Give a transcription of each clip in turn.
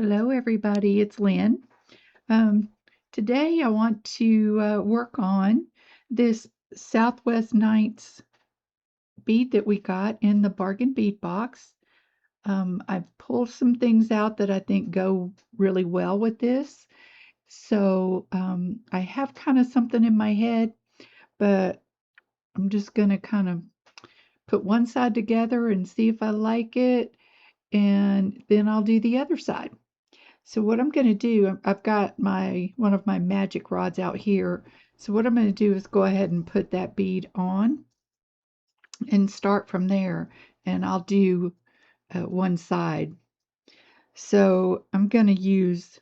Hello, everybody. It's Lynn. Um, Today, I want to work on this Southwest Nights bead that we got in the Bargain Bead Box. I've pulled some things out that I think go really well with this. So I have kind of something in my head, but I'm just going to kind of put one side together and see if I like it, and then I'll do the other side. So what I'm going to do, I've got one of my magic rods out here. So what I'm going to do is go ahead and put that bead on and start from there. And I'll do one side. So I'm going to use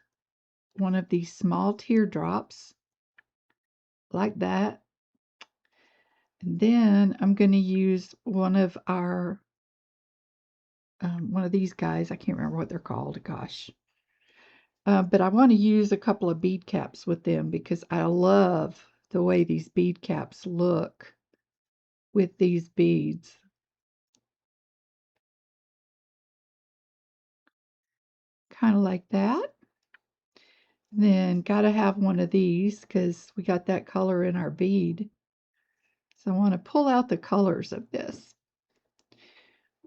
one of these small teardrops like that. And then I'm going to use one of these guys. I can't remember what they're called. Gosh. But I want to use a couple of bead caps with them because I love the way these bead caps look with these beads. Kind of like that. Then got to have one of these because we got that color in our bead. So I want to pull out the colors of this.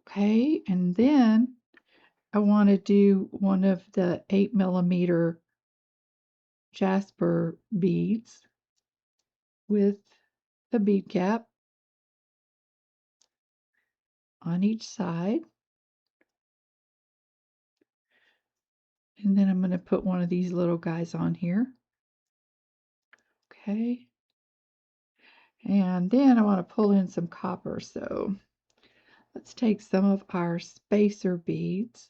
Okay, and then I want to do one of the 8mm jasper beads with a bead cap on each side. And then I'm going to put one of these little guys on here. Okay. And then I want to pull in some copper. So let's take some of our spacer beads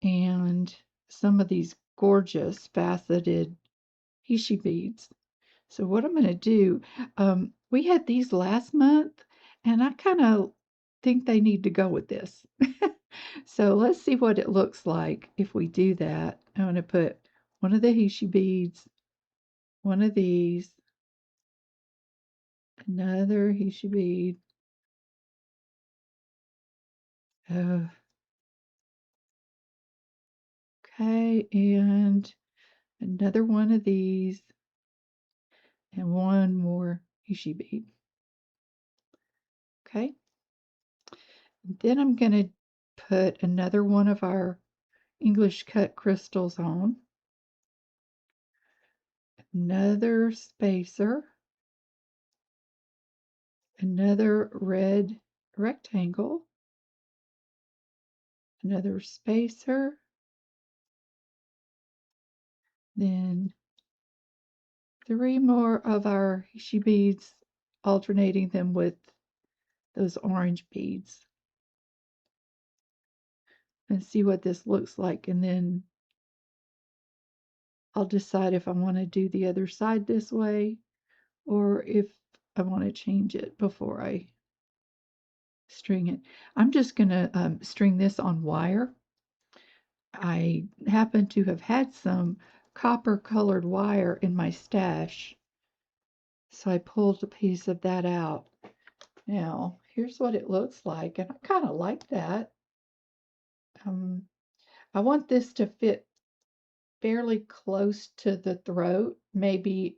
and some of these gorgeous faceted Hishi beads. So what I'm going to do, we had these last month, and I kind of think they need to go with this. So let's see what it looks like if we do that. I'm going to put one of the Hishi beads, one of these, another Hishi bead. Okay, and another one of these, and one more Hishi bead. Okay, and then I'm going to put another one of our English cut crystals on, another spacer, another red rectangle, another spacer, then 3 more of our Hishi beads, alternating them with those orange beads. And see what this looks like, and then I'll decide if I want to do the other side this way or if I want to change it before I string it. I'm just going to string this on wire. I happen to have had some copper colored wire in my stash, so I pulled a piece of that out. Now, here's what it looks like, and I kind of like that. I want this to fit fairly close to the throat, maybe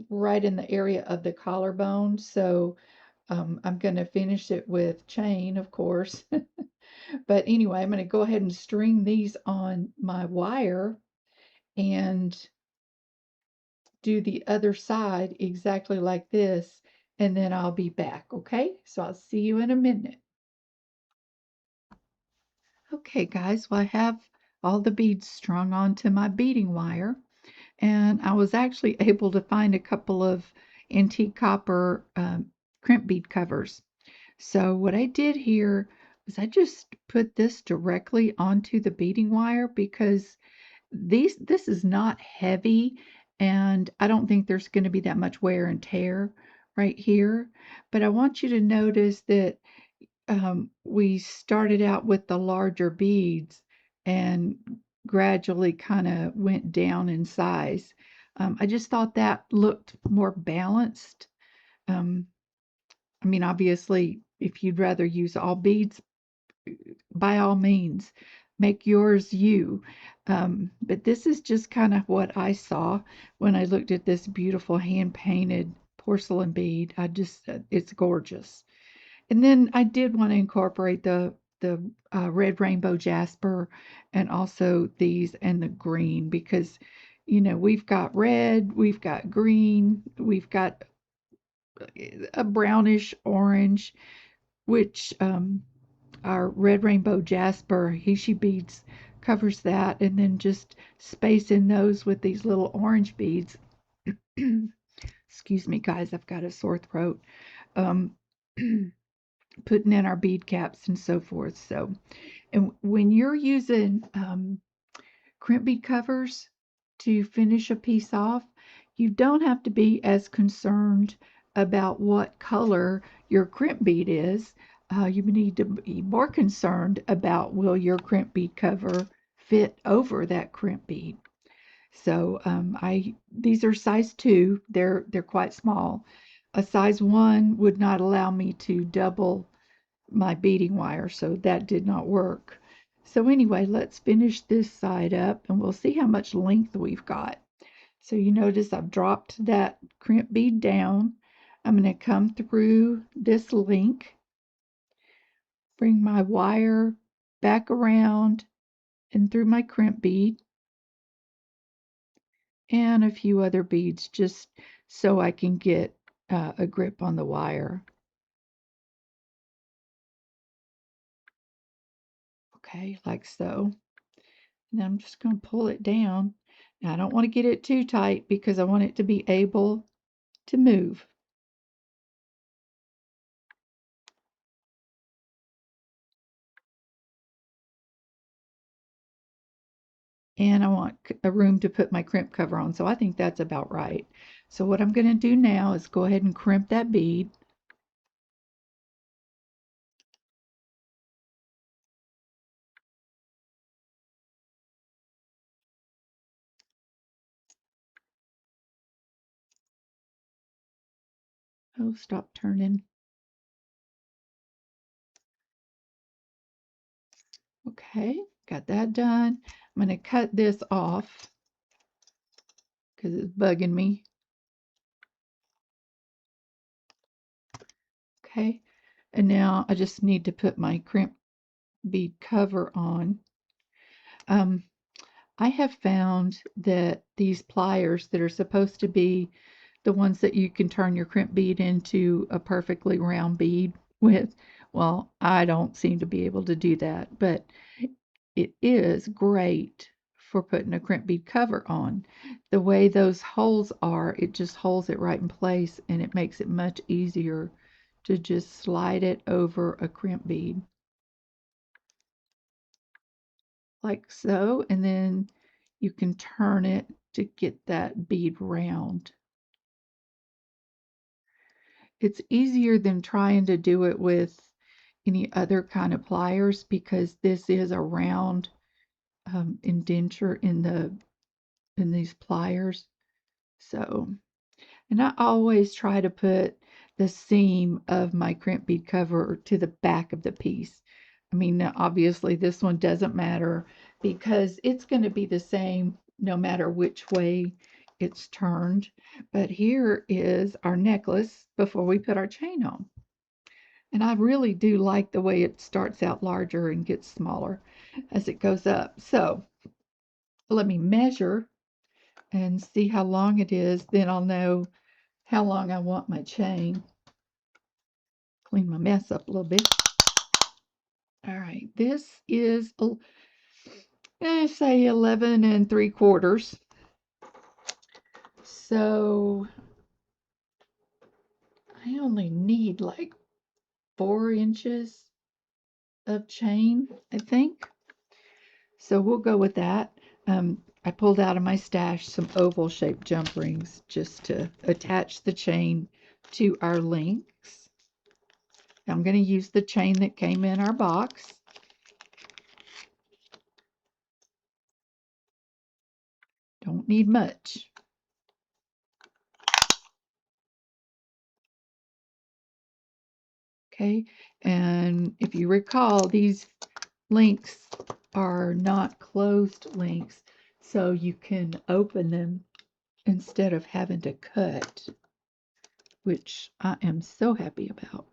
right in the area of the collarbone. So I'm going to finish it with chain, of course. But anyway, I'm going to go ahead and string these on my wire and do the other side exactly like this. And then I'll be back. Okay, so I'll see you in a minute. Okay, guys, well, I have all the beads strung onto my beading wire. And I was actually able to find a couple of antique copper crimp bead covers. So what I did here was I just put this directly onto the beading wire because this is not heavy, and I don't think there's going to be that much wear and tear right here. But I want you to notice that we started out with the larger beads and gradually kind of went down in size. I just thought that looked more balanced. Um, I mean, obviously, if you'd rather use all beads, by all means. make yours you. But this is just kind of what I saw when I looked at this beautiful hand-painted porcelain bead. It's gorgeous. And then I did want to incorporate the red rainbow jasper and also these and the green because, we've got red, we've got green, we've got a brownish orange, which our red rainbow jasper Hishi beads covers that, and then just space in those with these little orange beads. Excuse me, guys, I've got a sore throat. Um, Putting in our bead caps and so forth. So, and when you're using crimp bead covers to finish a piece off, you don't have to be as concerned about what color your crimp bead is. You need to be more concerned about will your crimp bead cover fit over that crimp bead. So these are size 2. They're quite small. A size 1 would not allow me to double my beading wire, so that did not work. So anyway, let's finish this side up and we'll see how much length we've got. So you notice I've dropped that crimp bead down. I'm going to come through this link, bring my wire back around and through my crimp bead and a few other beads just so I can get a grip on the wire. Okay, like so. And I'm just going to pull it down. Now, I don't want to get it too tight because I want it to be able to move. And I want a room to put my crimp cover on, so I think that's about right. So what I'm going to do now is go ahead and crimp that bead. Oh, stop turning. Okay, got that done. I'm going to cut this off because it's bugging me. Okay, and now I just need to put my crimp bead cover on. I have found that these pliers that are supposed to be the ones that you can turn your crimp bead into a perfectly round bead with, well, I don't seem to be able to do that, but it is great for putting a crimp bead cover on. The way those holes are, it just holds it right in place and it makes it much easier to just slide it over a crimp bead like so, and then you can turn it to get that bead round. It's easier than trying to do it with any other kind of pliers because this is a round indenture in these pliers. So, and I always try to put the seam of my crimp bead cover to the back of the piece. I mean, now obviously this one doesn't matter because it's going to be the same no matter which way it's turned. But here is our necklace before we put our chain on. And I really do like the way it starts out larger and gets smaller as it goes up. So let me measure and see how long it is. Then I'll know how long I want my chain. Clean my mess up a little bit. All right, this is, say 11 3/4. So I only need like 4 inches of chain, I think. So we'll go with that. I pulled out of my stash some oval shaped jump rings just to attach the chain to our links. I'm going to use the chain that came in our box. Don't need much. Okay, and if you recall, these links are not closed links, so you can open them instead of having to cut, which I am so happy about.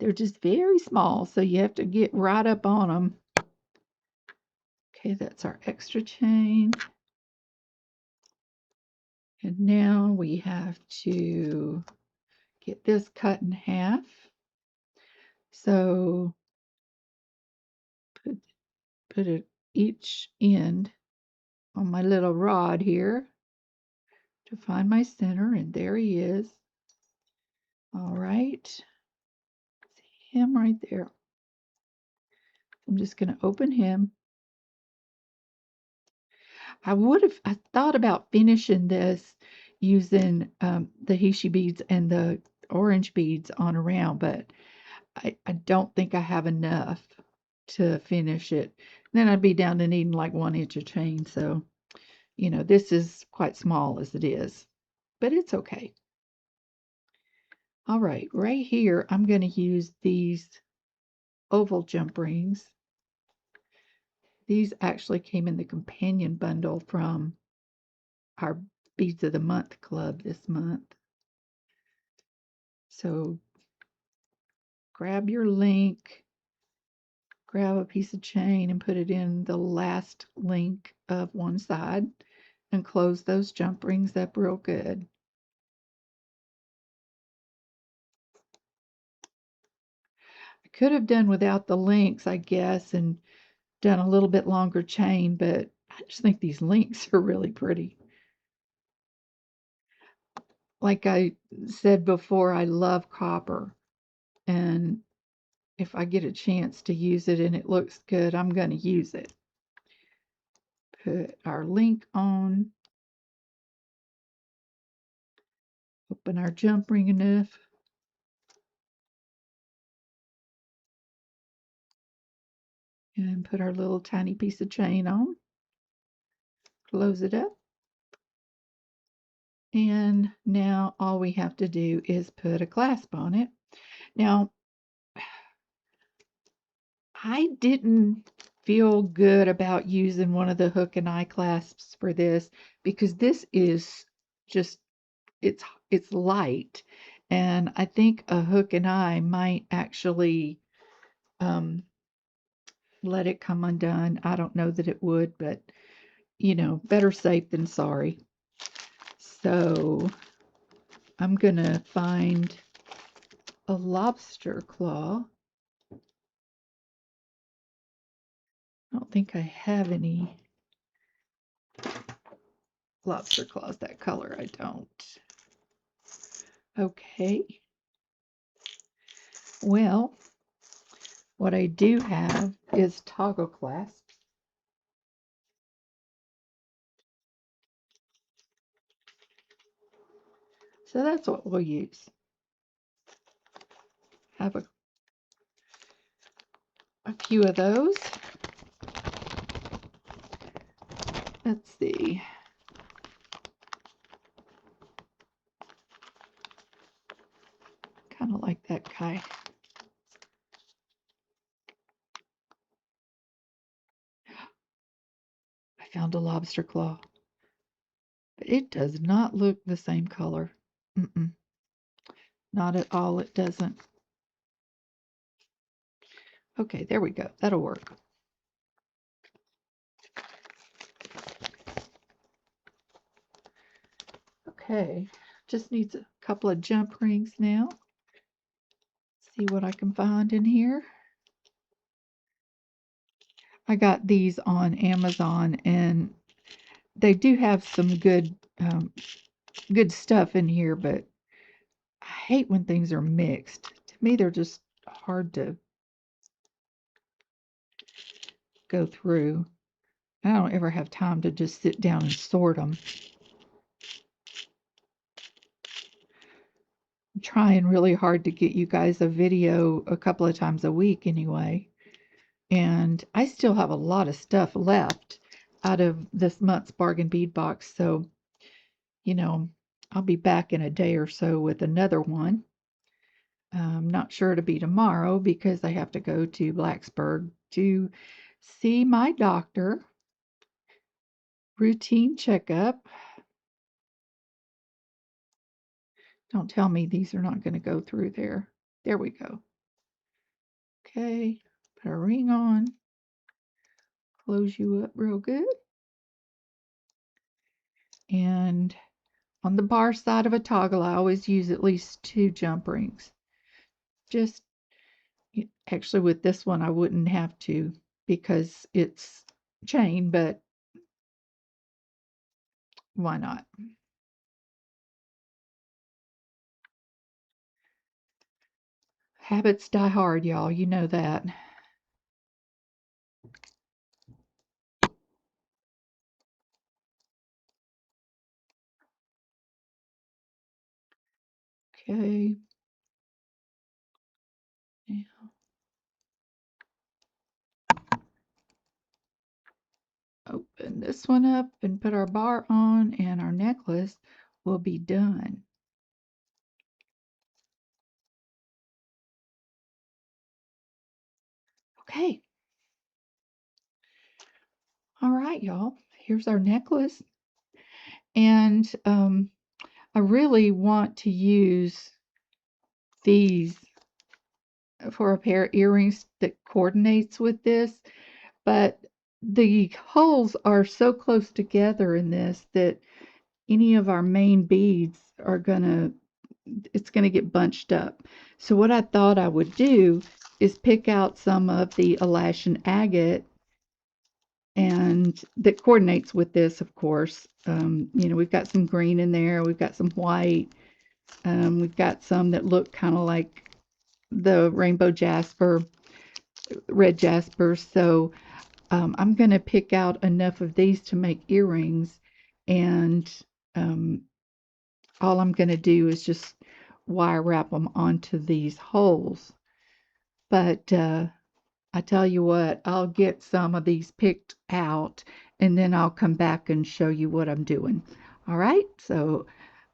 They're just very small, so you have to get right up on them. Okay, that's our extra chain. And now we have to get this cut in half. So put it each end on my little rod here to find my center, and there he is. All right, see him right there. I'm just going to open him. I thought about finishing this using the Heishi beads and the orange beads on around, but I don't think I have enough to finish it. Then I'd be down to needing like 1 inch of chain. So, you know, this is quite small as it is, but it's okay. All right, right here, I'm going to use these oval jump rings. These actually came in the companion bundle from our Beads of the Month club this month. So grab your link, grab a piece of chain and put it in the last link of one side and close those jump rings up real good. I could have done without the links, I guess, and done a little bit longer chain, but I just think these links are really pretty. Like I said before, I love copper, and if I get a chance to use it and it looks good, I'm going to use it. Put our link on, open our jump ring enough, and put our little tiny piece of chain on, close it up, and now all we have to do is put a clasp on it. Now, I didn't feel good about using one of the hook and eye clasps for this because this is just, it's light, and I think a hook and eye might actually let it come undone. I don't know that it would, but you know, better safe than sorry. So I'm gonna find a lobster claw. I don't think I have any lobster claws that color. I don't. Okay. Well, what I do have is toggle clasps. So that's what we'll use. Have a few of those. Let's see. Kind of like that guy. I found a lobster claw. But it does not look the same color. Not at all, it doesn't. Okay, there we go. That'll work. Okay, just needs a couple of jump rings now. See what I can find in here. I got these on Amazon, and they do have some good good stuff in here, but I hate when things are mixed. To me, they're just hard to go through. I don't ever have time to just sit down and sort them. I'm trying really hard to get you guys a video a couple of times a week anyway. And I still have a lot of stuff left out of this month's Bargain Bead Box. So, you know, I'll be back in a day or so with another one. I'm not sure to be tomorrow because I have to go to Blacksburg to see my doctor. Routine checkup. Don't tell me these are not going to go through there. There we go. Okay, put a ring on. Close you up real good. And on the bar side of a toggle, I always use at least 2 jump rings. Just, actually with this one, I wouldn't have to because it's chain, but why not? Habits die hard, y'all. You know that. Okay. Now open this one up and put our bar on, and our necklace will be done. Okay. All right, y'all. Here's our necklace. And I really want to use these for a pair of earrings that coordinates with this, but the holes are so close together in this that any of our main beads are it's gonna get bunched up. So what I thought I would do is pick out some of the Alaskan agate, and that coordinates with this, of course. We've got some green in there, we've got some white, we've got some that look kind of like the rainbow jasper, red jasper. So I'm going to pick out enough of these to make earrings, and um, all I'm going to do is just wire wrap them onto these holes. But I tell you what, I'll get some of these picked out, and then I'll come back and show you what I'm doing. All right, so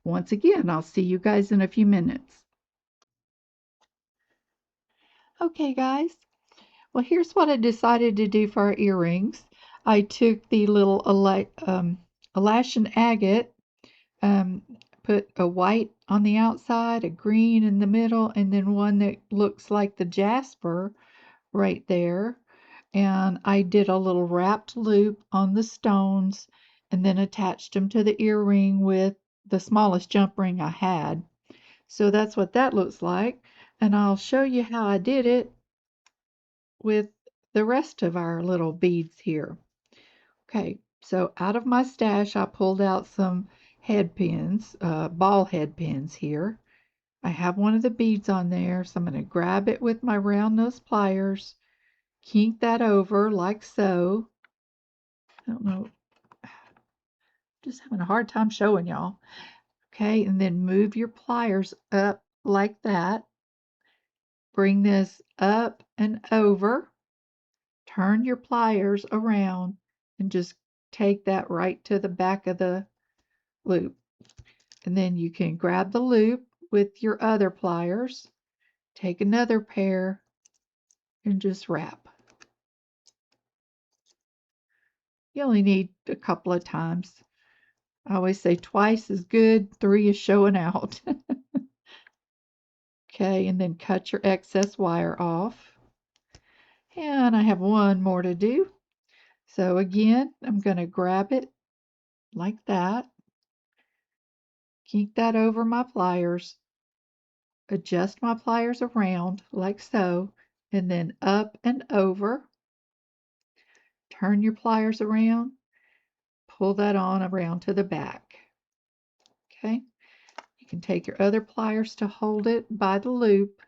once again, I'll see you guys in a few minutes. Okay, guys. Well, here's what I decided to do for our earrings. I took the little Alaskan agate, um, put a white on the outside, a green in the middle, and then one that looks like the jasper right there. And I did a little wrapped loop on the stones and then attached them to the earring with the smallest jump ring I had. So that's what that looks like. And I'll show you how I did it with the rest of our little beads here. Okay, so out of my stash, I pulled out some head pins, ball head pins here. I have one of the beads on there, so I'm going to grab it with my round nose pliers, kink that over like so. I don't know, just having a hard time showing y'all. Okay, and then move your pliers up like that. Bring this up and over. Turn your pliers around and just take that right to the back of the loop. And then you can grab the loop with your other pliers, take another pair, and just wrap. You only need a couple of times. I always say twice is good, 3 is showing out. Okay, and then cut your excess wire off. And I have one more to do. So again, I'm going to grab it like that, kink that over my pliers, adjust my pliers around like so, and then up and over. Turn your pliers around, pull that on around to the back. Okay, you can take your other pliers to hold it by the loop.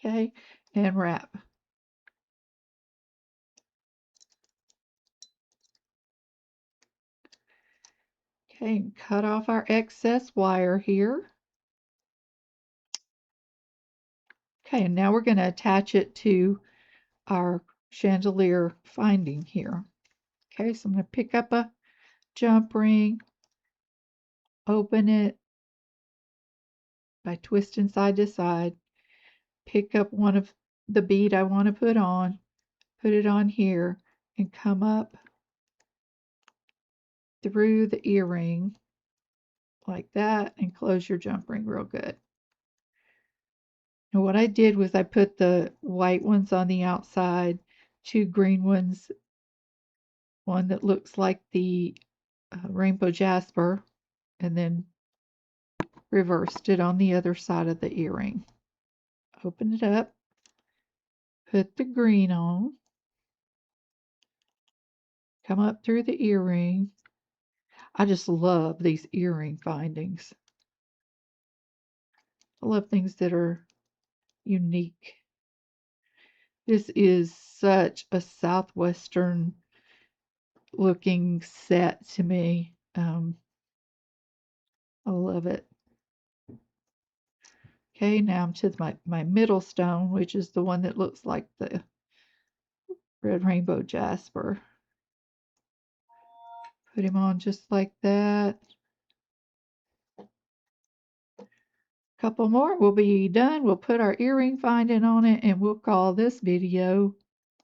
Okay, and wrap. Okay, and cut off our excess wire here. Okay, and now we're going to attach it to our chandelier finding here. Okay, so I'm going to pick up a jump ring, open it, by twisting side to side. Pick up one of the bead I want to put it on here, and come up through the earring like that and close your jump ring real good. And what I did was I put the white ones on the outside, 2 green ones, one that looks like the rainbow jasper, and then reversed it on the other side of the earring. Open it up, put the green on, come up through the earring. I just love these earring findings. I love things that are unique. This is such a Southwestern looking set to me. I love it. Okay, now I'm to my middle stone, which is the one that looks like the red rainbow jasper. Put him on just like that. Couple more, we'll be done. We'll put our earring finding on it, and we'll call this video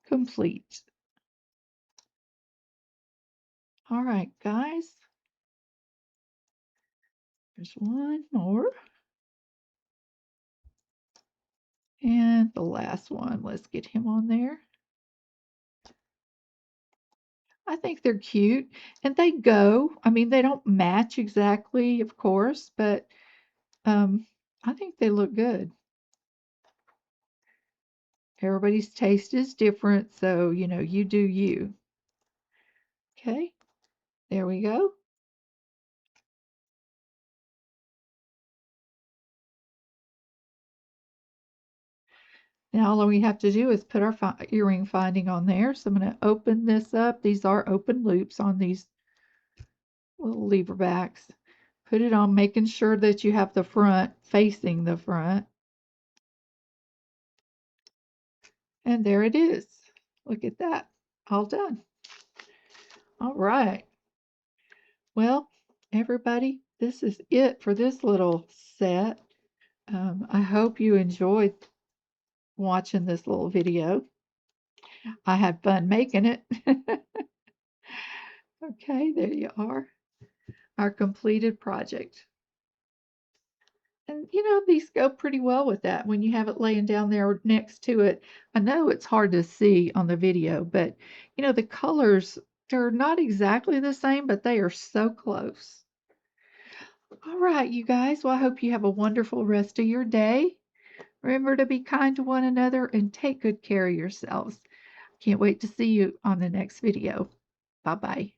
complete. All right, guys. There's one more. And the last one, let's get him on there. I think they're cute, and they go. I mean, they don't match exactly, of course, but I think they look good. Everybody's taste is different, so, you do you. Okay, there we go. Now all we have to do is put our earring finding on there. So I'm going to open this up. These are open loops on these little lever backs. Put it on, making sure that you have the front facing the front. And there it is. Look at that. All done. All right. Well, everybody, this is it for this little set. I hope you enjoyed watching this little video. I had fun making it. Okay, there you are. Our completed project. And these go pretty well with that when you have it laying down there next to it. I know it's hard to see on the video, but the colors, they're not exactly the same, but they are so close. All right, you guys. Well, I hope you have a wonderful rest of your day. Remember to be kind to one another and take good care of yourselves. Can't wait to see you on the next video. Bye-bye.